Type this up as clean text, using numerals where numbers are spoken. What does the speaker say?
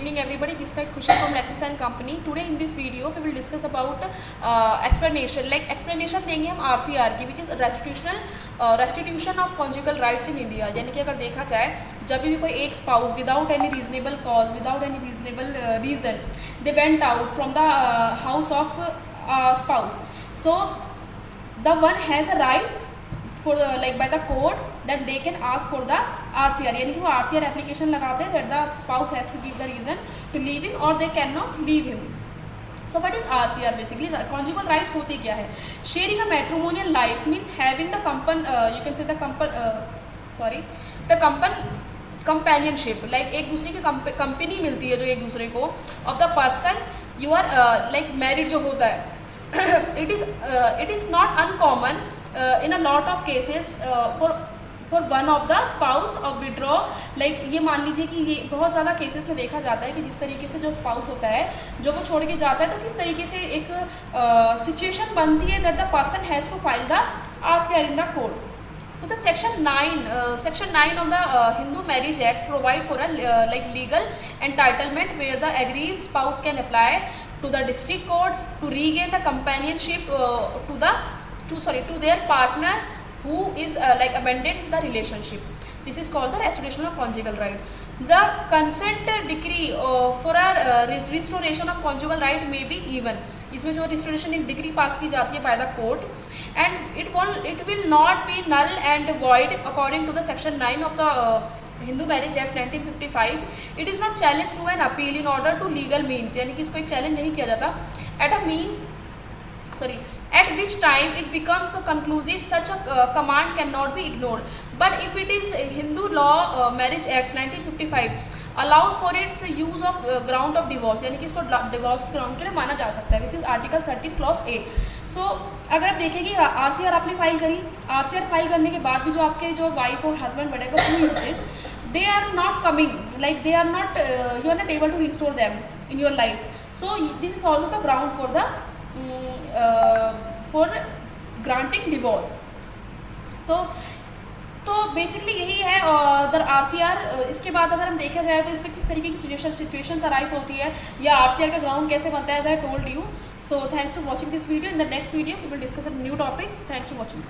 evening everybody, this side Khushi from Lexis and Company. Today in this video we will discuss about explanation, like explanation देंगे हम RCR की, which is restitution of conjugal rights in India. यानी कि अगर देखा जाए जब भी कोई एक spouse without any reasonable cause, without any reasonable reason, they went out from the house of spouse, so the one has a right for like by the court that they can ask for the RCR. यानी कि वो RCR application लगाते हैं that the spouse has to give the reason to leave him or they cannot leave him. So what is RCR basically? Conjugal rights होती क्या है? Sharing a matrimonial life means having the you can say the companionship, like एक दूसरे की company मिलती है जो एक दूसरे को of the person you are like married जो होता है. It is not uncommon in a lot of cases for one of the spouse of withdraw, like ये मान लीजिए कि ये बहुत ज़्यादा केसेस में देखा जाता है कि जिस तरीके से जो स्पाउस होता है जो वो छोड़ के जाता है तो किस तरीके से एक सिचुएशन बनती है that the person has to file the RCR in the court. So the section 9 of the Hindu Marriage Act provide for a like legal entitlement where the aggrieved spouse can apply to the district court to regain the companionship to their partner who is like abandoned the relationship. This is called the restoration of conjugal right. The consent decree for a restoration of conjugal right may be given. इसमें जो restoration एक degree पास की जाती है by the court and it will not be null and void according to the section 9 of the Hindu Marriage Act 1955. It is not challenged through an appeal in order to legal means, यानी कि इसको एक challenge नहीं किया जाता at which time it becomes conclusive. Such a command cannot be ignored. But if it is Hindu Law Marriage Act 1955 allows for its use of ground of divorce, यानी कि इसको डिवोर्स के ग्राउंड के लिए माना जा सकता है, which is article 13 clause A. सो अगर आप देखें कि RCR आपने फाइल करी, RCR फाइल करने के बाद भी जो आपके जो वाइफ और husband whatever who is this, they are not coming, like they are not you are not able to restore them in your life. So this is also the ground for the for granting divorce. तो basically यही है the RCR. इसके बाद अगर हम देखा जाए तो इस पर किस तरीके की सिचुएशंस अराइज होती है या RCR का ग्राउंड कैसे बनता है, as I told you. So thanks to watching this video. In the next video we will discuss new topics. Thanks to watching.